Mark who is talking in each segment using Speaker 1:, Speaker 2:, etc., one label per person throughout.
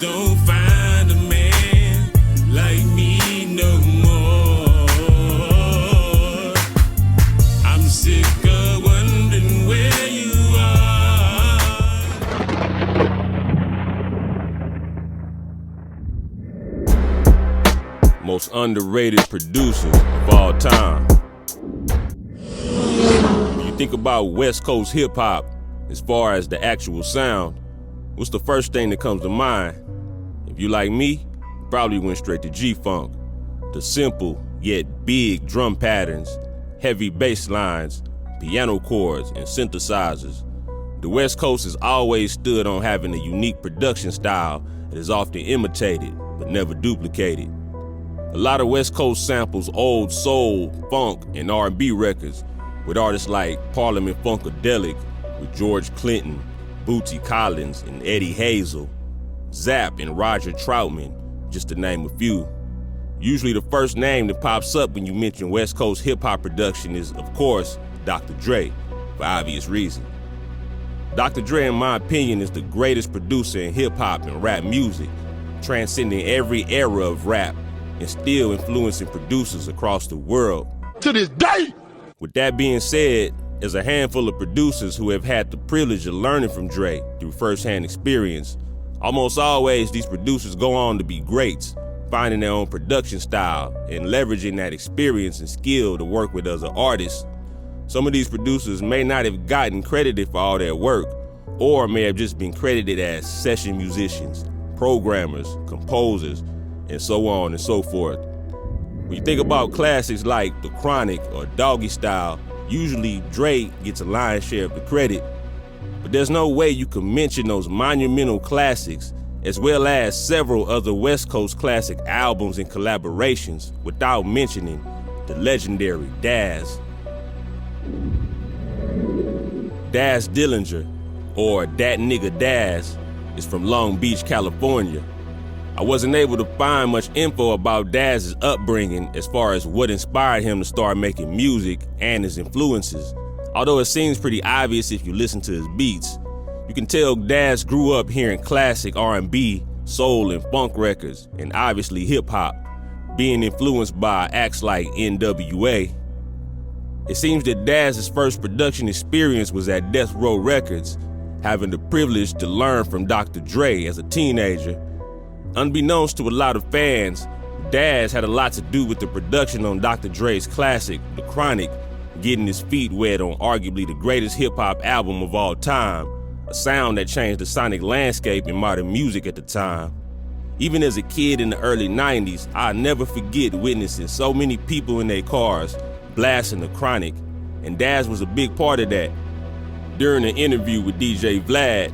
Speaker 1: don't find a man like me no more. I'm sick of wondering where you are. Most underrated producers of all time. When you think about West Coast hip hop, as far as the actual sound, what's the first thing that comes to mind? If you like me, you probably went straight to G-Funk. The simple yet big drum patterns, heavy bass lines, piano chords, and synthesizers. The West Coast has always stood on having a unique production style that is often imitated but never duplicated. A lot of West Coast samples old soul, funk, and R&B records with artists like Parliament Funkadelic, with George Clinton, Bootsy Collins, and Eddie Hazel, Zapp and Roger Troutman, just to name a few. Usually the first name that pops up when you mention West Coast hip-hop production is, of course, Dr. Dre, for obvious reason. Dr. Dre, in my opinion, is the greatest producer in hip-hop and rap music, transcending every era of rap and still influencing producers across the world.
Speaker 2: To this day!
Speaker 1: With that being said, there's a handful of producers who have had the privilege of learning from Dre through firsthand experience. Almost always, these producers go on to be greats, finding their own production style and leveraging that experience and skill to work with other artists. Some of these producers may not have gotten credited for all their work, or may have just been credited as session musicians, programmers, composers, and so on and so forth. When you think about classics like The Chronic or Doggy Style, usually Dre gets a lion's share of the credit, but there's no way you can mention those monumental classics as well as several other West Coast classic albums and collaborations without mentioning the legendary Daz. Daz Dillinger, or Dat Nigga Daz, is from Long Beach, California. I wasn't able to find much info about Daz's upbringing as far as what inspired him to start making music and his influences. Although it seems pretty obvious if you listen to his beats, you can tell Daz grew up hearing classic R&B, soul, and funk records, and obviously hip-hop, being influenced by acts like NWA. It seems that Daz's first production experience was at Death Row Records, having the privilege to learn from Dr. Dre as a teenager. Unbeknownst to a lot of fans, Daz had a lot to do with the production on Dr. Dre's classic, The Chronic, getting his feet wet on arguably the greatest hip-hop album of all time, a sound that changed the sonic landscape in modern music at the time. Even as a kid in the early 90s, I'll never forget witnessing so many people in their cars blasting The Chronic, and Daz was a big part of that. During an interview with DJ Vlad,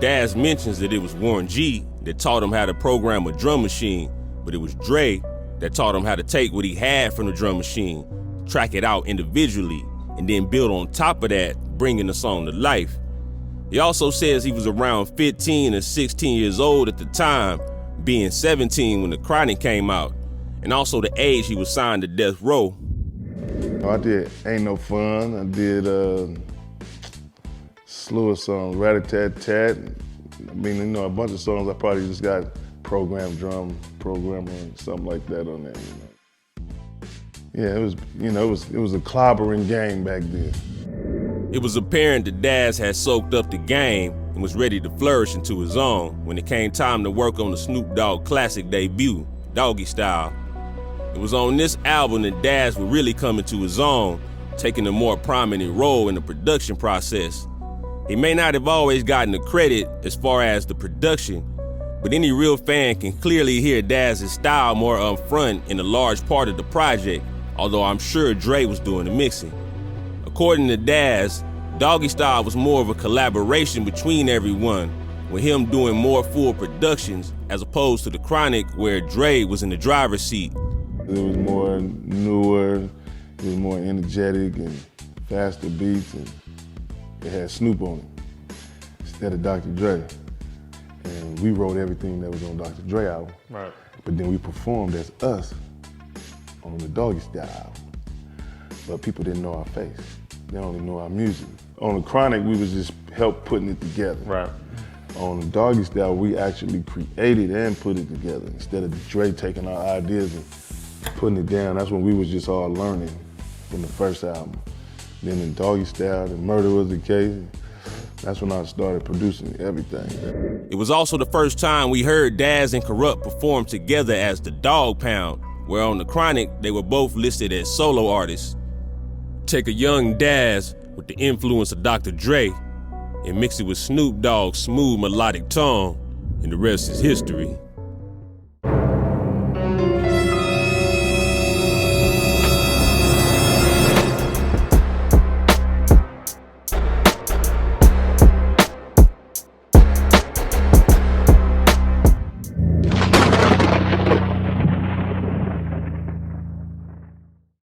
Speaker 1: Daz mentions that it was Warren G that taught him how to program a drum machine, but it was Dre that taught him how to take what he had from the drum machine, track it out individually, and then build on top of that, bringing the song to life. He also says he was around 15 or 16 years old at the time, being 17 when The Chronic came out, and also the age he was signed to Death Row.
Speaker 2: I did Ain't No Fun, I did slew of songs, Rat-a-tat-tat. I mean, you know, a bunch of songs I probably just got programmed drum, programmer, something like that on there, you know. Yeah, it was, you know, it was a clobbering game back then.
Speaker 1: It was apparent that Daz had soaked up the game and was ready to flourish into his own when it came time to work on the Snoop Dogg classic debut, Doggy Style. It was on this album that Daz would really come into his own, taking a more prominent role in the production process. He may not have always gotten the credit as far as the production, but any real fan can clearly hear Daz's style more up front in a large part of the project, although I'm sure Dre was doing the mixing. According to Daz, Doggy Style was more of a collaboration between everyone, with him doing more full productions as opposed to The Chronic where Dre was in the driver's seat.
Speaker 2: It was more newer, it was more energetic and faster beats, and it had Snoop on it instead of Dr. Dre. And we wrote everything that was on Dr. Dre album.
Speaker 3: Right.
Speaker 2: But then we performed as us on the Doggy Style album. But people didn't know our face. They only know our music. On The Chronic, we was just help putting it together.
Speaker 3: Right.
Speaker 2: On the Doggy Style, we actually created and put it together instead of Dre taking our ideas and putting it down. That's when we was just all learning from the first album. Then in Doggy Style, the Murder Was the Case, that's when I started producing everything.
Speaker 1: It was also the first time we heard Daz and Corrupt perform together as the Dog Pound, where on the Chronic, they were both listed as solo artists. Take a young Daz with the influence of Dr. Dre and mix it with Snoop Dogg's smooth melodic tone, and the rest is history.